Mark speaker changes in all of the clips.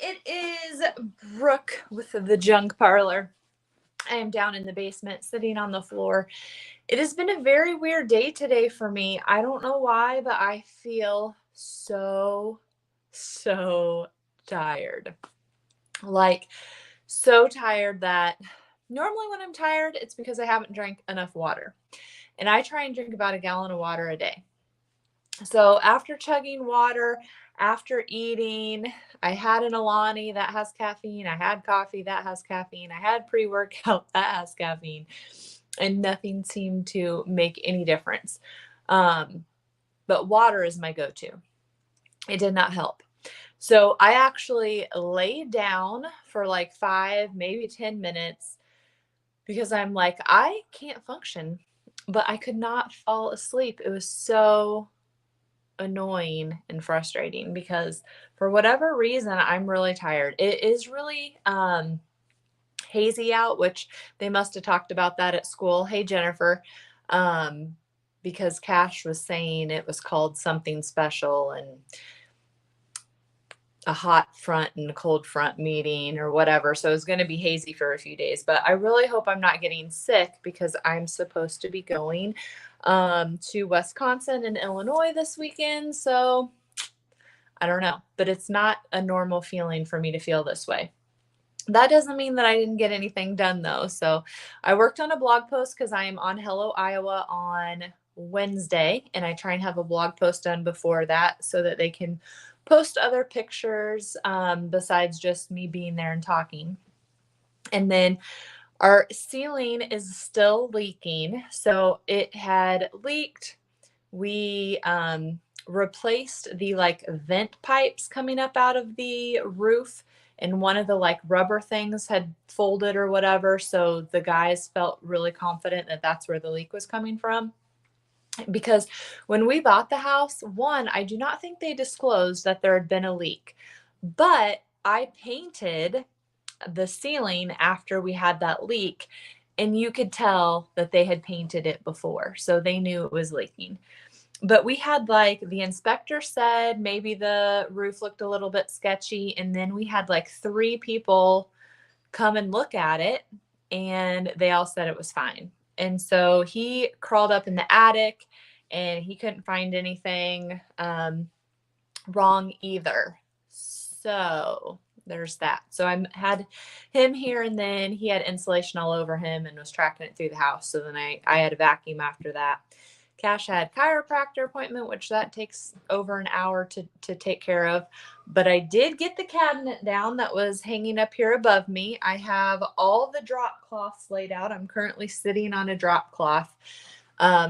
Speaker 1: It is Brooke with the junk parlor. I am down in the basement sitting on the floor. It has been a very weird day today for me. I don't know why, but I feel so tired. Like, so tired that normally when I'm tired, it's because I haven't drank enough water. And I try and drink about a gallon of water a day. So after chugging water, after eating, I had an Alani that has caffeine. I had coffee that has caffeine. I had pre-workout that has caffeine, and nothing seemed to make any difference. Um, but water is my go-to. It did not help. So I actually laid down for like 5, maybe 10 minutes because I'm like, I can't function, but I could not fall asleep. It was so annoying and frustrating because for whatever reason I'm really tired. It is really hazy out, which they must have talked about that at school. Hey Jennifer, um because Cash was saying it was called something special and a hot front and a cold front meeting or whatever. So it's going to be hazy for a few days, but I really hope I'm not getting sick because I'm supposed to be going to Wisconsin and Illinois this weekend. So I don't know, but it's not a normal feeling for me to feel this way. That doesn't mean that I didn't get anything done though. So I worked on a blog post because I am on Hello Iowa on Wednesday, and I try and have a blog post done before that so that they can post other pictures besides just me being there and talking. And then our ceiling is still leaking. So it had leaked. We replaced the like vent pipes coming up out of the roof, and one of the like rubber things had folded or whatever. So the guys felt really confident that that's where the leak was coming from. Because when we bought the house, one, I do not think they disclosed that there had been a leak, but I painted the ceiling after we had that leak, and you could tell that they had painted it before. So they knew it was leaking. But we had like the inspector said maybe the roof looked a little bit sketchy. And then we had like 3 people come and look at it, and they all said it was fine. And so he crawled up in the attic and he couldn't find anything wrong either. So there's that. So I had him here, and then he had insulation all over him and was tracking it through the house. So then I had a vacuum after that. Cash had chiropractor appointment, which that takes over an hour to take care of. But I did get the cabinet down that was hanging up here above me. I have all the drop cloths laid out. I'm currently sitting on a drop cloth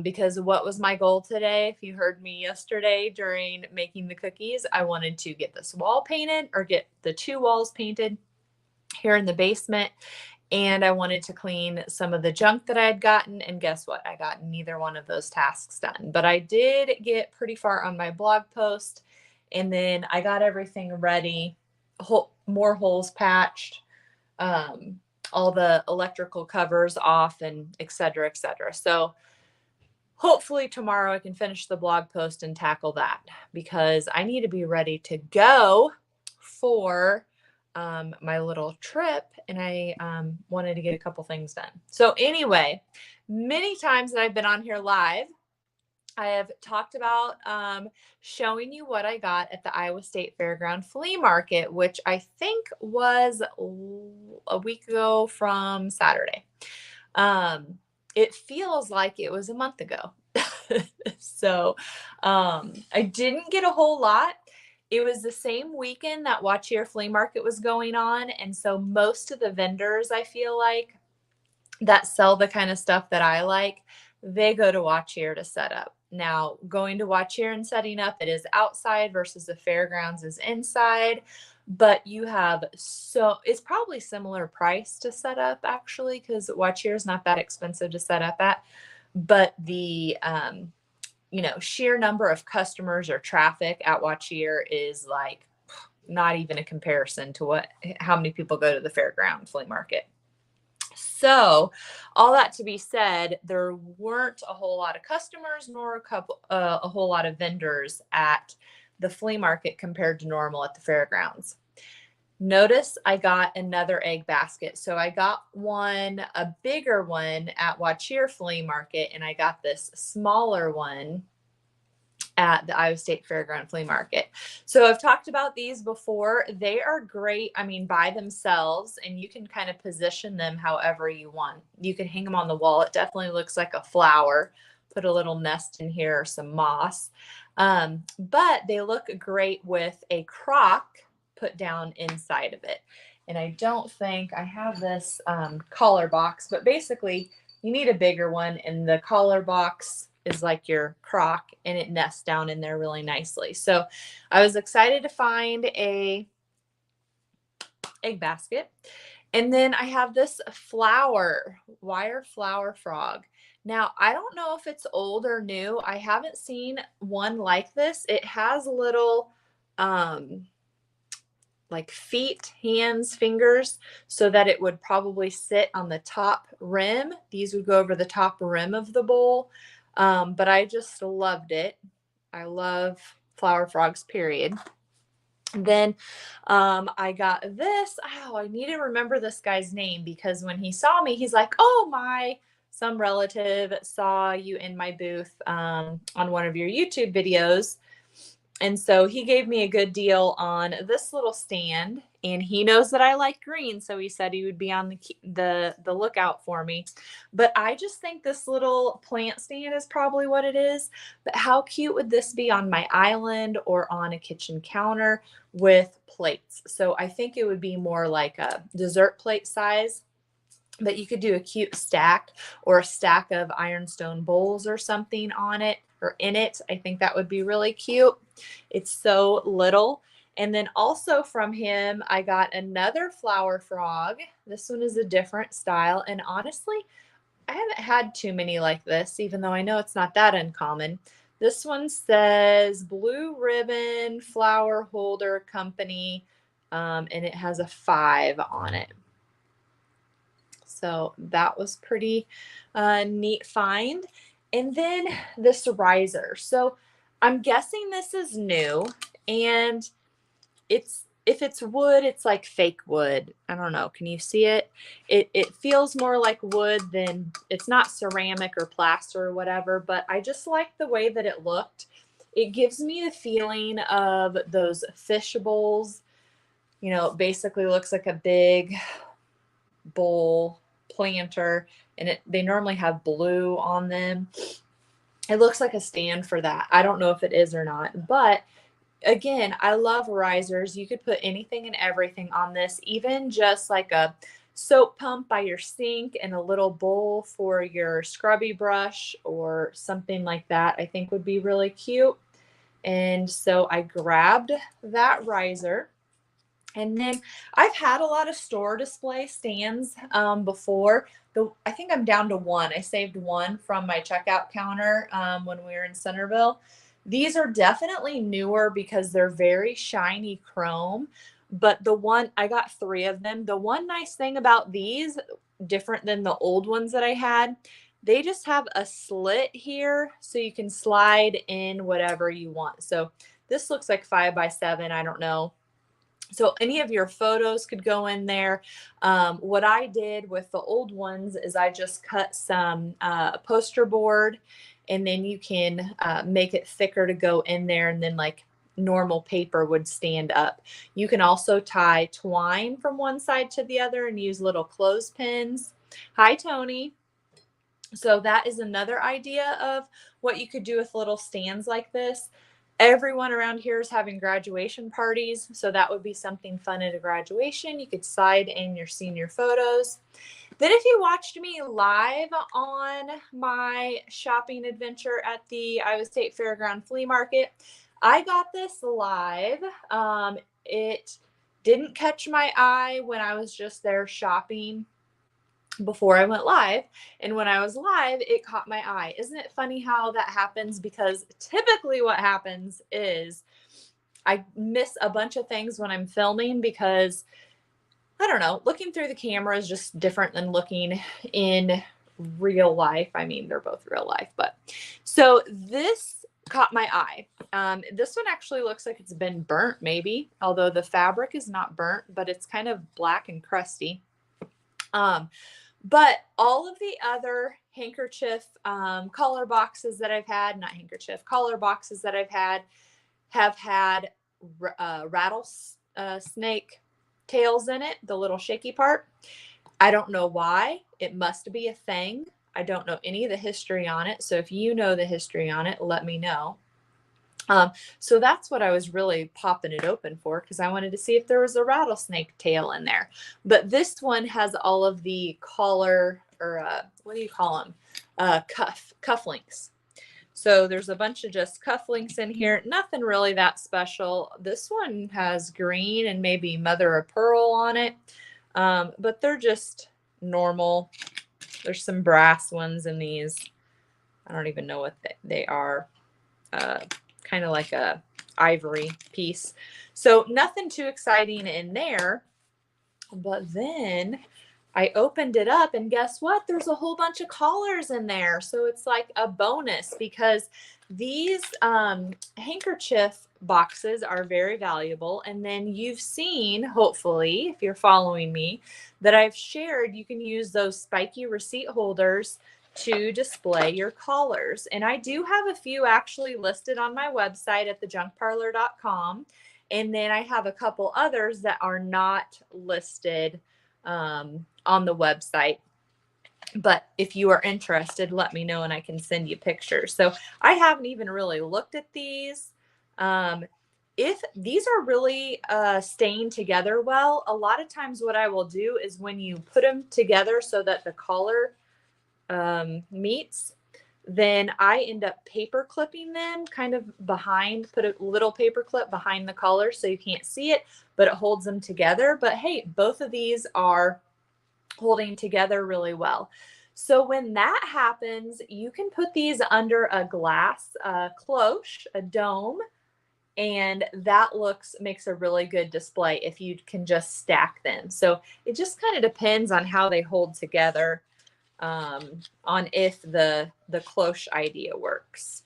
Speaker 1: because what was my goal today? If you heard me yesterday during making the cookies, I wanted to get this wall painted or get the 2 walls painted here in the basement. And I wanted to clean some of the junk that I had gotten. And guess what? I got neither one of those tasks done. But I did get pretty far on my blog post. And then I got everything ready, more holes patched, all the electrical covers off, and et cetera, et cetera. So hopefully tomorrow I can finish the blog post and tackle that because I need to be ready to go for my little trip, and I wanted to get a couple things done. So anyway, many times that I've been on here live, I have talked about showing you what I got at the Iowa State Fairground Flea Market, which I think was a week ago from Saturday. It feels like it was a month ago. So I didn't get a whole lot. It was the same weekend that Watch Here Flea Market was going on. And so most of the vendors, I feel like, that sell the kind of stuff that I like, they go to Watch Here to set up. Now, going to Watch Here and setting up, it is outside versus the fairgrounds is inside. But you have it's probably similar price to set up actually, because Watch Here is not that expensive to set up at. But the sheer number of customers or traffic at Watch Here is like not even a comparison to how many people go to the fairground flea market. So all that to be said, there weren't a whole lot of customers nor a whole lot of vendors at the flea market compared to normal at the fairgrounds. Notice I got another egg basket. So I got a bigger one at Waucheer Flea Market, and I got this smaller one at the Iowa State Fairground Flea Market. So I've talked about these before. They are great, I mean, by themselves, and you can kind of position them however you want. You can hang them on the wall. It definitely looks like a flower. Put a little nest in here or some moss. But they look great with a crock put down inside of it. And I don't think I have this collar box, but basically you need a bigger one, and the collar box is like your crock, and it nests down in there really nicely. So I was excited to find a egg basket. And then I have this wire flower frog. Now, I don't know if it's old or new. I haven't seen one like this. It has little like feet, hands, fingers, so that it would probably sit on the top rim. These would go over the top rim of the bowl. But I just loved it. I love flower frogs, period. Then I got this. Oh, I need to remember this guy's name, because when he saw me, he's like, oh, some relative saw you in my booth on one of your YouTube videos. And so he gave me a good deal on this little stand, and he knows that I like green. So he said he would be on the lookout for me. But I just think this little plant stand is probably what it is. But how cute would this be on my island or on a kitchen counter with plates? So I think it would be more like a dessert plate size. But you could do a cute stack or a stack of ironstone bowls or something on it or in it. I think that would be really cute. It's so little. And then also from him, I got another flower frog. This one is a different style. And honestly, I haven't had too many like this, even though I know it's not that uncommon. This one says Blue Ribbon Flower Holder Company, and it has a 5 on it. So that was pretty neat find. And then this riser. So I'm guessing this is new, and if it's wood, it's like fake wood. I don't know. Can you see it? It feels more like wood than, it's not ceramic or plaster or whatever, but I just like the way that it looked. It gives me the feeling of those fish bowls. You know, it basically looks like a big bowl planter, and they normally have blue on them. It looks like a stand for that. I don't know if it is or not, but again, I love risers. You could put anything and everything on this, even just like a soap pump by your sink and a little bowl for your scrubby brush or something like that, I think would be really cute. And so I grabbed that riser. And then I've had a lot of store display stands before. I think I'm down to one. I saved one from my checkout counter when we were in Centerville. These are definitely newer because they're very shiny chrome. But I got 3 of them. The one nice thing about these, different than the old ones that I had, they just have a slit here so you can slide in whatever you want. So this looks like 5 by 7. I don't know. So any of your photos could go in there. What I did with the old ones is I just cut some poster board, and then you can make it thicker to go in there, and then like normal paper would stand up. You can also tie twine from one side to the other and use little clothespins. Hi, Tony. So that is another idea of what you could do with little stands like this. Everyone around here is having graduation parties, so that would be something fun at a graduation. You could slide in your senior photos. Then if you watched me live on my shopping adventure at the Iowa State Fairground Flea Market, I got this live. It didn't catch my eye when I was just there shopping before I went live. And when I was live, it caught my eye. Isn't it funny how that happens? Because typically what happens is I miss a bunch of things when I'm filming because, I don't know, looking through the camera is just different than looking in real life. I mean, they're both real life, but so this caught my eye. This one actually looks like it's been burnt maybe, although the fabric is not burnt, but it's kind of black and crusty. But all of the other handkerchief collar boxes that I've had, not handkerchief, collar boxes that I've had have had rattlesnake tails in it, the little shaky part. I don't know why. It must be a thing. I don't know any of the history on it. So if you know the history on it, let me know. So that's what I was really popping it open for, because I wanted to see if there was a rattlesnake tail in there. But this one has all of the collar, or what do you call them? Cufflinks. So there's a bunch of just cufflinks in here. Nothing really that special. This one has green and maybe mother of pearl on it. But they're just normal. There's some brass ones in these. I don't even know what they are. Kind of like a ivory piece. So nothing too exciting in there. But then I opened it up and guess what? There's a whole bunch of collars in there. So it's like a bonus, because these handkerchief boxes are very valuable. And then you've seen, hopefully, if you're following me, that I've shared, you can use those spiky receipt holders to display your collars. And I do have a few actually listed on my website at thejunkparlor.com. And then I have a couple others that are not listed on the website. But if you are interested, let me know and I can send you pictures. So I haven't even really looked at these. If these are really staying together well, a lot of times what I will do is when you put them together so that the collar meets, then I end up paper clipping them kind of behind, put a little paper clip behind the collar so you can't see it, but it holds them together. But hey, both of these are holding together really well. So when that happens, you can put these under a glass cloche, a dome, and that makes a really good display if you can just stack them. So it just kind of depends on how they hold together, on if the cloche idea works.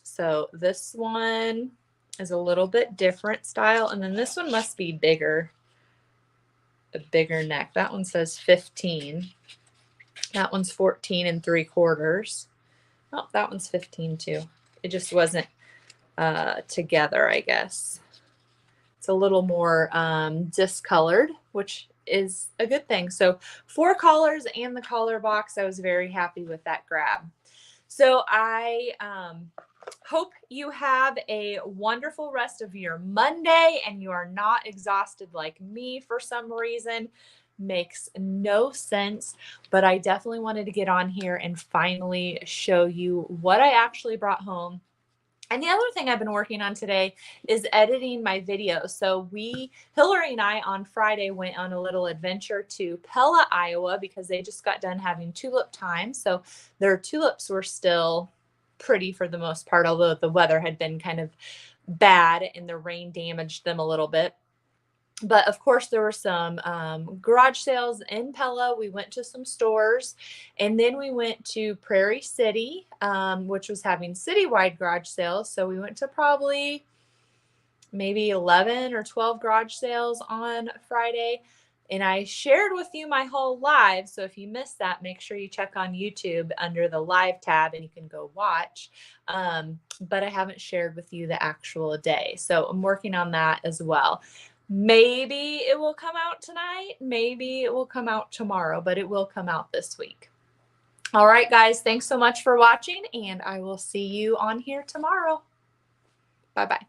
Speaker 1: So this one is a little bit different style, and then this one must be bigger, a bigger neck. That one says 15. That one's 14 3/4. Oh, that one's 15 too. It just wasn't together, I guess. It's a little more discolored, which is a good thing. So 4 collars and the collar box. I was very happy with that grab. So I hope you have a wonderful rest of your Monday and you are not exhausted like me for some reason. Makes no sense, but I definitely wanted to get on here and finally show you what I actually brought home. And the other thing I've been working on today is editing my videos. So Hillary and I on Friday went on a little adventure to Pella, Iowa, because they just got done having tulip time. So their tulips were still pretty for the most part, although the weather had been kind of bad and the rain damaged them a little bit. But of course, there were some garage sales in Pella. We went to some stores, and then we went to Prairie City, which was having citywide garage sales. So we went to probably maybe 11 or 12 garage sales on Friday. And I shared with you my whole live. So if you missed that, make sure you check on YouTube under the live tab and you can go watch. But I haven't shared with you the actual day. So I'm working on that as well. Maybe it will come out tonight. Maybe it will come out tomorrow, but it will come out this week. All right, guys, thanks so much for watching, and I will see you on here tomorrow. Bye-bye.